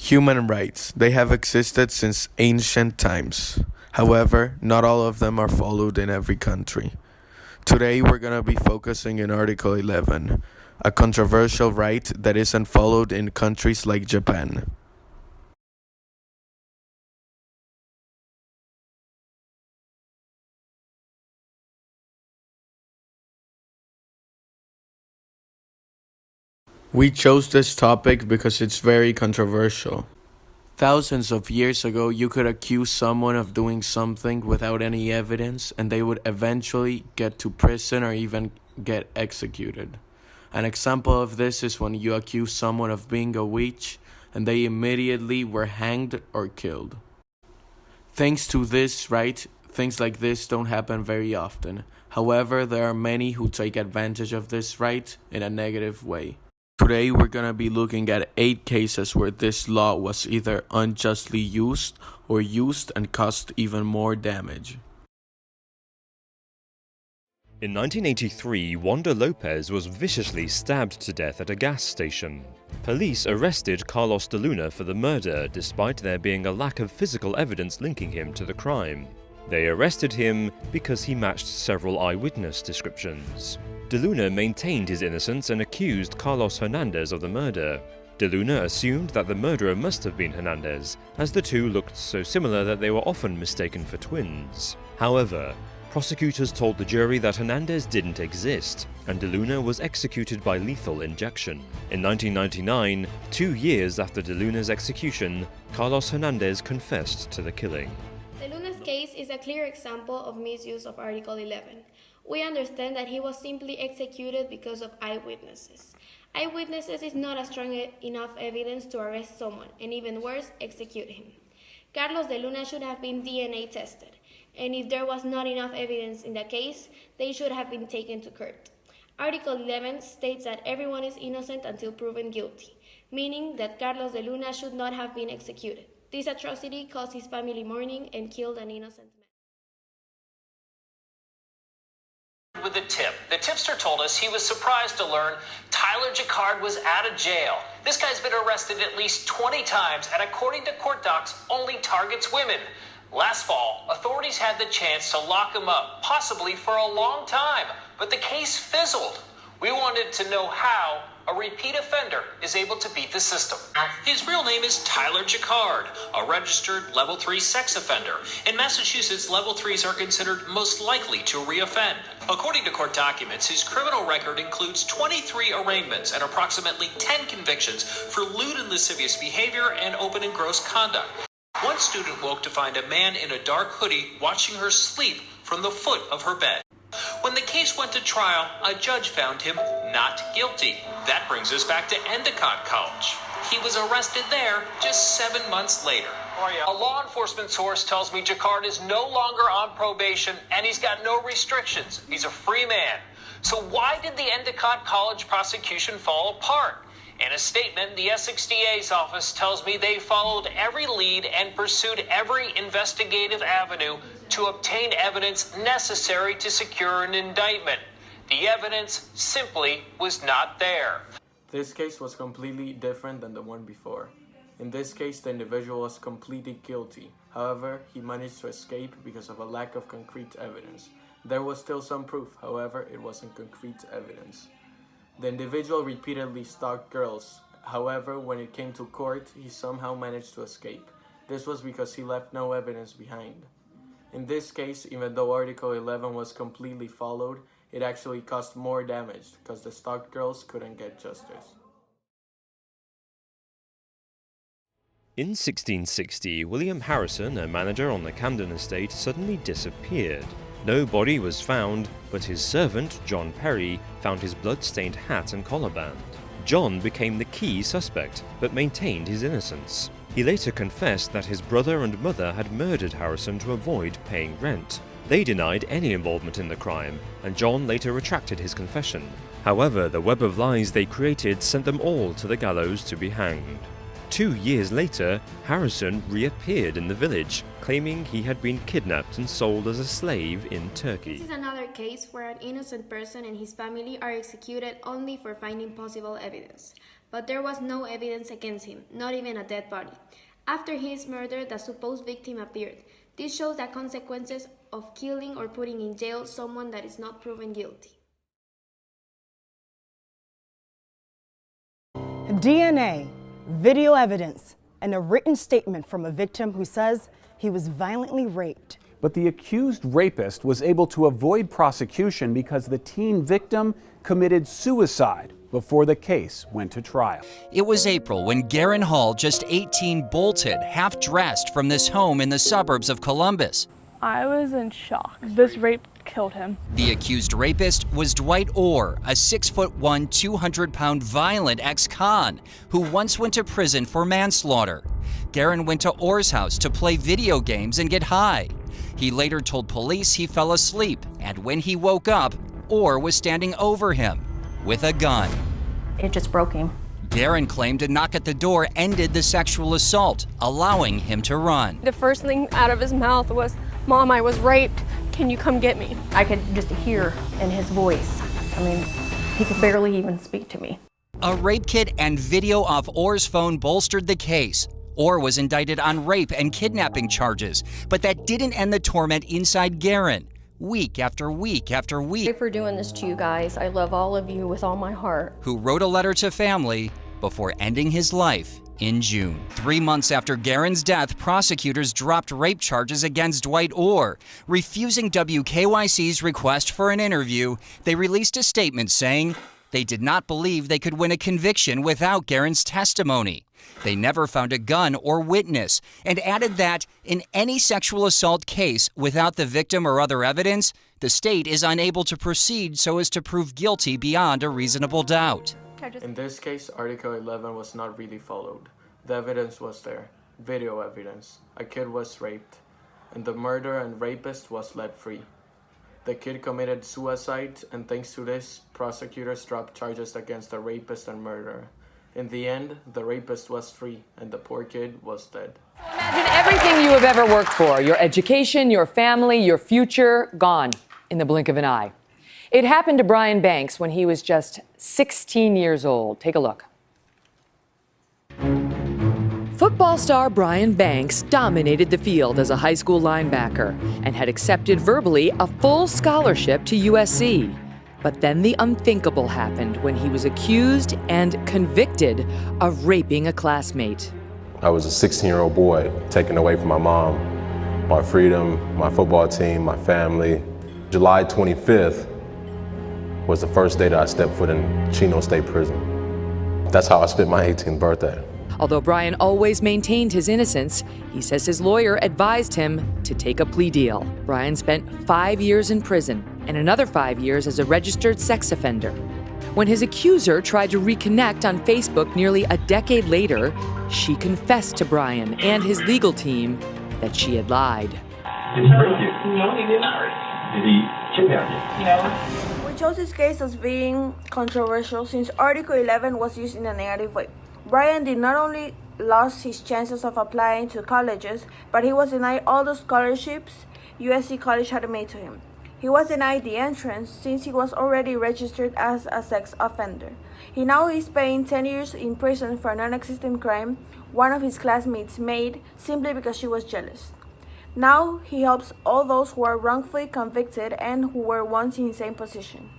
Human rights. They have existed since ancient times. However, not all of them are followed in every country. Today we're going to be focusing on Article 11, a controversial right that isn't followed in countries like Japan. We chose this topic because it's very controversial. Thousands of years ago, you could accuse someone of doing something without any evidence, and they would eventually get to prison or even get executed. An example of this is when you accuse someone of being a witch, and they immediately were hanged or killed. Thanks to this right, things like this don't happen very often. However, there are many who take advantage of this right in a negative way. Today we're going to be looking at 8 cases where this law was either unjustly used or used and caused even more damage. In 1983, Wanda Lopez was viciously stabbed to death at a gas station. Police arrested Carlos de Luna for the murder, despite there being a lack of physical evidence linking him to the crime. They arrested him because he matched several eyewitness descriptions. De Luna maintained his innocence and accused Carlos Hernandez of the murder. De Luna assumed that the murderer must have been Hernandez, as the two looked so similar that they were often mistaken for twins. However, prosecutors told the jury that Hernandez didn't exist, and De Luna was executed by lethal injection. In 1999, 2 years after De Luna's execution, Carlos Hernandez confessed to the killing. De Luna's case is a clear example of misuse of Article 11. We understand that he was simply executed because of eyewitnesses. Eyewitnesses is not a strong enough evidence to arrest someone, and even worse, execute him. Carlos de Luna should have been DNA tested, and if there was not enough evidence in the case, they should have been taken to court. Article 11 states that everyone is innocent until proven guilty, meaning that Carlos de Luna should not have been executed. This atrocity caused his family mourning and killed an innocent man. With a tip. The tipster told us he was surprised to learn Tyler Jacquard was out of jail. This guy's been arrested at least 20 times and according to court docs, only targets women. Last fall, authorities had the chance to lock him up, possibly for a long time, but the case fizzled. We wanted to know how a repeat offender is able to beat the system. His real name is Tyler Jacquard, a registered Level 3 sex offender. In Massachusetts, Level 3s are considered most likely to reoffend. According to court documents, his criminal record includes 23 arraignments and approximately 10 convictions for lewd and lascivious behavior and open and gross conduct. One student woke to find a man in a dark hoodie watching her sleep from the foot of her bed. When the case went to trial, a judge found him not guilty. That brings us back to Endicott College. He was arrested there just 7 months later. A law enforcement source tells me Jacquard is no longer on probation and he's got no restrictions. He's a free man. So why did the Endicott College prosecution fall apart? In a statement, the Essex DA's office tells me they followed every lead and pursued every investigative avenue to obtain evidence necessary to secure an indictment. The evidence simply was not there. This case was completely different than the one before. In this case, the individual was completely guilty. However, he managed to escape because of a lack of concrete evidence. There was still some proof, however, it wasn't concrete evidence. The individual repeatedly stalked girls. However, when it came to court, he somehow managed to escape. This was because he left no evidence behind. In this case, even though Article 11 was completely followed, it actually caused more damage because the stalked girls couldn't get justice. In 1660, William Harrison, a manager on the Camden estate, suddenly disappeared. No body was found, but his servant, John Perry, found his blood-stained hat and collar band. John became the key suspect, but maintained his innocence. He later confessed that his brother and mother had murdered Harrison to avoid paying rent. They denied any involvement in the crime, and John later retracted his confession. However, the web of lies they created sent them all to the gallows to be hanged. 2 years later, Harrison reappeared in the village, claiming he had been kidnapped and sold as a slave in Turkey. This is another case where an innocent person and his family are executed only for finding possible evidence. but there was no evidence against him, not even a dead body. After his murder, the supposed victim appeared. This shows the consequences of killing or putting in jail someone that is not proven guilty. DNA, video evidence, and a written statement from a victim who says he was violently raped. But the accused rapist was able to avoid prosecution because the teen victim committed suicide before the case went to trial. It was April when Garen Hall, just 18, bolted, half-dressed, from this home in the suburbs of Columbus. I was in shock. This rape killed him. The accused rapist was Dwight Orr, a 6'1", 200-pound violent ex-con who once went to prison for manslaughter. Garen went to Orr's house to play video games and get high. He later told police he fell asleep, and when he woke up, Orr was standing over him with a gun. It just broke him. Garen claimed a knock at the door ended the sexual assault, allowing him to run. The first thing out of his mouth was, "Mom, I was raped. Can you come get me?" I could just hear in his voice. I mean, he could barely even speak to me. A rape kit and video off Orr's phone bolstered the case. Orr was indicted on rape and kidnapping charges, but that didn't end the torment inside Garen. Week after week after week. Sorry for doing this to you guys. I love all of you with all my heart. Who wrote a letter to family before ending his life in June. 3 months after Garen's death, prosecutors dropped rape charges against Dwight Orr. Refusing WKYC's request for an interview, they released a statement saying they did not believe they could win a conviction without Garen's testimony. They never found a gun or witness, and added that in any sexual assault case without the victim or other evidence, the state is unable to proceed so as to prove guilty beyond a reasonable doubt. In this case, Article 11 was not really followed. The evidence was there, video evidence. A kid was raped, and the murderer and rapist was let free. The kid committed suicide, and thanks to this, prosecutors dropped charges against the rapist and murderer. In the end, the rapist was free, and the poor kid was dead. Imagine everything you have ever worked for, your education, your family, your future, gone in the blink of an eye. It happened to Brian Banks when he was just 16 years old. Take a look. Football star Brian Banks dominated the field as a high school linebacker and had accepted verbally a full scholarship to USC. But then the unthinkable happened when he was accused and convicted of raping a classmate. I was a 16-year-old boy taken away from my mom, my freedom, my football team, my family. July 25th was the first day that I stepped foot in Chino State Prison. That's how I spent my 18th birthday. Although Brian always maintained his innocence, he says his lawyer advised him to take a plea deal. Brian spent 5 years in prison and another 5 years as a registered sex offender. When his accuser tried to reconnect on Facebook nearly a decade later, she confessed to Brian and his legal team that she had lied. Did he rape you? No, he did not rape you. Did he kidnap you? No. We chose this case as being controversial since Article 11 was used in a negative way. Brian did not only lost his chances of applying to colleges, but he was denied all the scholarships USC College had made to him. He was denied the entrance since he was already registered as a sex offender. He now is paying 10 years in prison for a non-existent crime one of his classmates made simply because she was jealous. Now he helps all those who are wrongfully convicted and who were once in the same position.